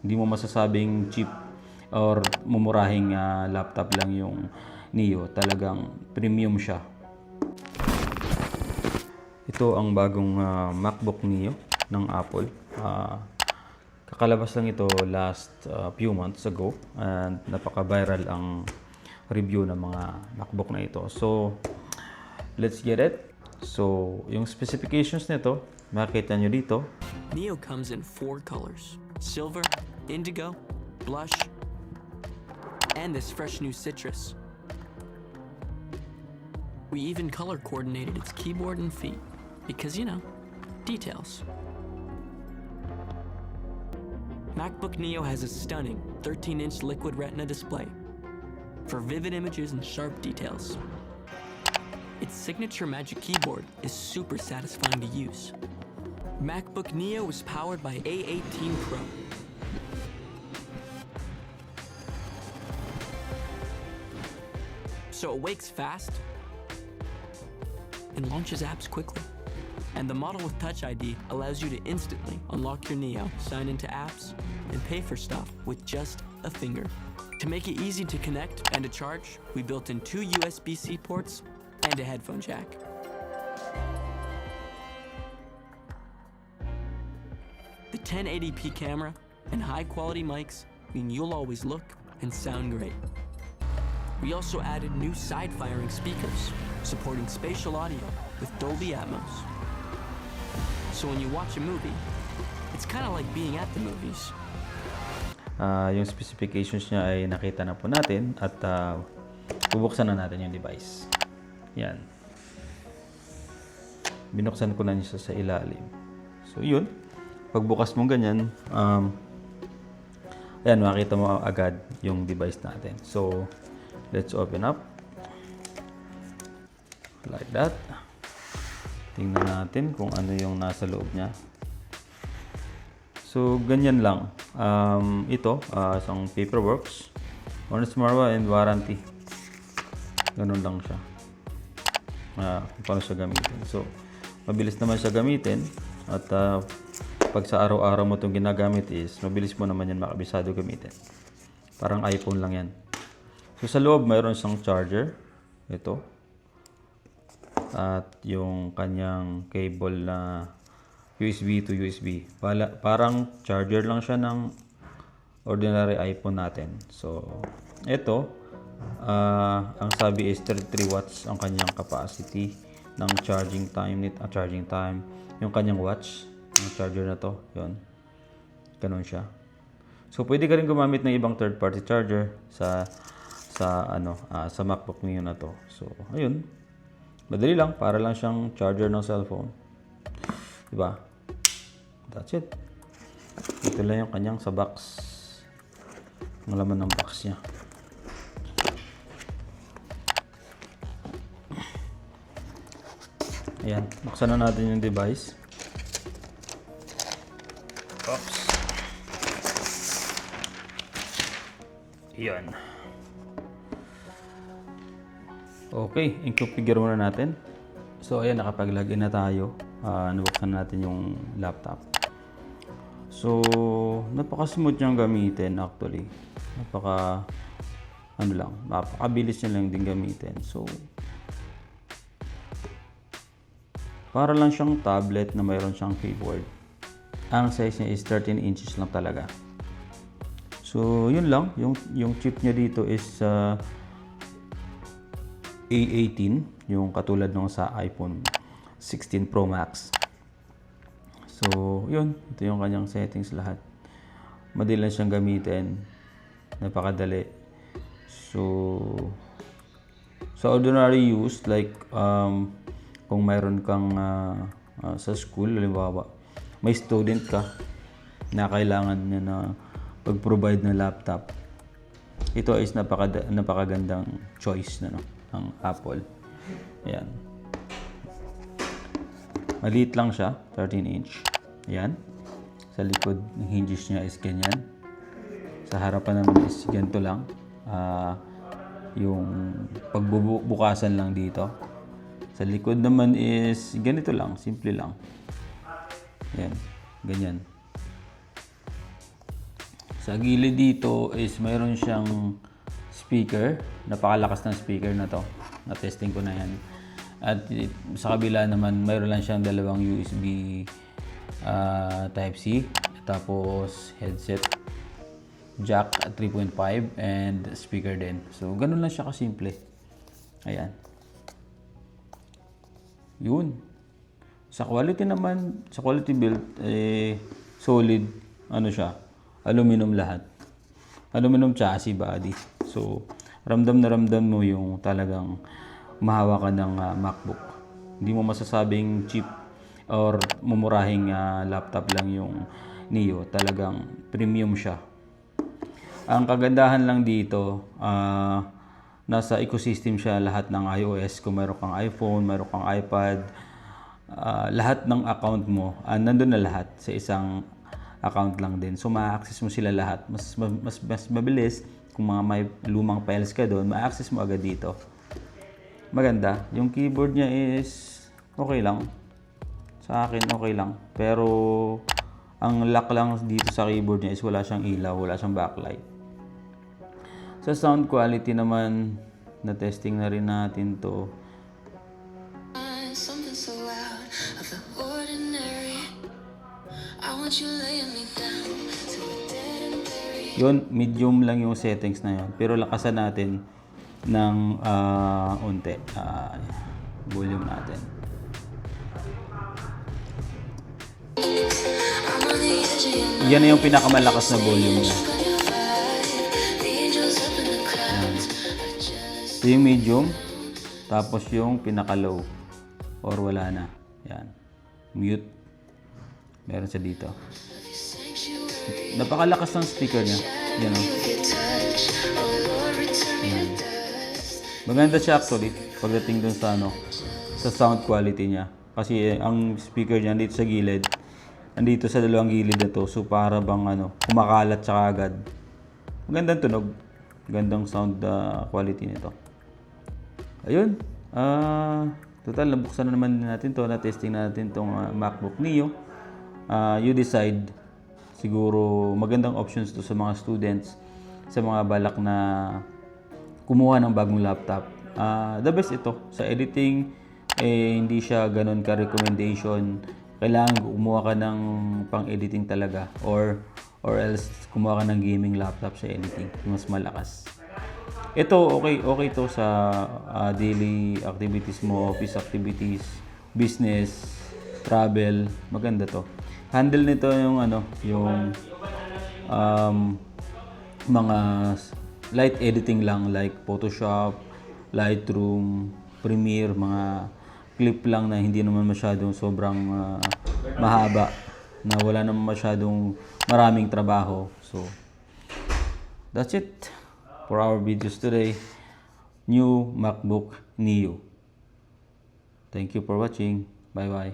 Hindi mo masasabing cheap or mumurahing laptop lang yung Neo. Talagang premium siya. Ito ang bagong MacBook Neo ng Apple. Kakalabas lang ito last few months ago and napaka-viral ang review ng mga MacBook na ito. So, let's get it. So, yung specifications nito, makita nyo dito. Neo comes in 4 colors: silver, indigo, blush, and this fresh new citrus. We even color coordinated its keyboard and feet because, you know, details. MacBook Neo has a stunning 13-inch Liquid Retina display for vivid images and sharp details. Its signature Magic Keyboard is super satisfying to use. MacBook Neo is powered by A18 Pro. So it wakes fast and launches apps quickly. And the model with Touch ID allows you to instantly unlock your Neo, sign into apps, and pay for stuff with just a finger. To make it easy to connect and to charge, we built in 2 USB-C ports and a headphone jack. The 1080p camera and high-quality mics mean you'll always look and sound great. We also added new side-firing speakers, supporting spatial audio with Dolby Atmos. So when you watch a movie, it's kind of like being at the movies. Yung specifications niya ay nakita na po natin at bubuksan na natin yung device. Yan. Binuksan ko na niya sa ilalim. So yun, pagbukas mo ganyan, ayan, makita mo agad yung device natin. So let's open up like that. Tingnan natin kung ano yung nasa loob niya. So ganyan lang. Ito isang paperworks, honest marwa and warranty. Ganun lang siya. Paano siya gamitin. So mabilis naman siya gamitin at pag sa araw-araw mo itong ginagamit is mabilis mo naman yan makabisado gamitin. Parang iPhone lang yan. So sa loob mayroon siyang charger. Ito. At yung kanyang cable na USB to USB. Parang charger lang siya ng ordinary iPhone natin. So ito, ang sabi is 33 watts ang kanyang capacity ng charging time. Yung kanyang watch, yung charger na to, yun. Ganun siya. So pwede ka rin gumamit ng ibang third party charger sa MacBook Neo na to. So ayun. Madali lang, para lang siyang charger ng cellphone. Diba? That's it. Ito lang yung kanyang sa box. Ang laman ng box niya. Ayan, buksan na natin yung device. Oops. Ayan. Okay, i-configure muna natin. So ayan, nakapag-login na tayo. Nabuksan natin yung laptop. So napaka-smooth niyang gamitin actually. Napakabilis niya lang din gamitin. So para lang siyang tablet na mayroon siyang keyboard. Ang size niya is 13 inches lang talaga. So yun lang, yung chip niya dito is A18, yung katulad ng sa iPhone 16 Pro Max. So, yun. Ito yung kanyang settings lahat. Madali lang siyang gamitin. Napakadali. So, sa ordinary use, like, kung mayroon kang sa school, halimbawa, may student ka na kailangan niya na pag-provide ng laptop. Ito is napakagandang choice na ng Apple. Ayan. Maliit lang siya, 13 inch. Ayan. Sa likod ng hinges niya is ganyan. Sa harapan naman is ganito lang. Yung pagbubukasan lang dito. Sa likod naman is ganito lang, simple lang. Ayan, ganyan. Sa gilid dito is mayroon siyang speaker. Napakalakas ng speaker na to. Na-testing ko na yan. At sa kabila naman, mayroon lang siyang dalawang USB Type-C. Tapos headset jack at 3.5 and speaker din. So, ganun lang siya kasimple. Ayan. Yun. Sa quality naman, sa quality build, solid, ano siya, aluminum lahat. Aluminum chassis body. So, ramdam na ramdam mo yung talagang mahawakan ng MacBook. Hindi mo masasabing cheap or mumurahing laptop lang yung Neo. Talagang premium siya. Ang kagandahan lang dito, nasa ecosystem siya lahat ng iOS. Kung mayroon kang iPhone, mayroon kang iPad, lahat ng account mo, nandun na lahat sa isang account lang din. So, ma-access mo sila lahat. Mas mabilis. Kung mga may lumang files ka doon, ma-access mo agad dito. Maganda. Yung keyboard niya is okay lang. Sa akin, okay lang. Pero, ang lock lang dito sa keyboard niya is wala siyang ilaw, wala siyang backlight. Sa sound quality naman, na-testing na rin natin to. Something so loud of the ordinary. I want you laying me down to a dead and buried. Yun, medium lang yung settings na yun. Pero lakasan natin ng unti. Volume natin. I'm on the edge of your Yan na yung pinakamalakas na volume niya. the angels up in the clouds. I just Ito yung medium. Tapos yung pinaka-low. Or wala na. Yan. Mute. Meron siya dito. sanctuary Napakalakas ng speaker niya. Yan o. with your touch. Oh Lord, return me to dust. Maganda siya actually. Pagdating dun sa sa sound quality niya. Kasi ang speaker niya dito sa gilid. Andito sa dalawang gilid na to. So para bang kumakalat siya agad. Magandang tunog. Magandang sound quality nito. Ayun. Total, nabuksan na naman natin to. Na-testing natin tong MacBook Neo. You decide. Siguro magandang options to sa mga students. Sa mga balak na kumuha ng bagong laptop. The best ito. Sa editing, hindi siya ganun ka-recommendation. Kailangan kumuha ka ng pang-editing talaga. Or else, kumuha ka ng gaming laptop sa editing. Mas malakas. Ito, okay to sa daily activities mo, office activities, business, travel. Maganda to. Handle nito yung yung mga light editing lang like Photoshop, Lightroom, Premiere, mga clip lang na hindi naman masyadong sobrang mahaba, na wala naman masyadong maraming trabaho. So, that's it for our videos today. New MacBook Neo. Thank you for watching. Bye bye.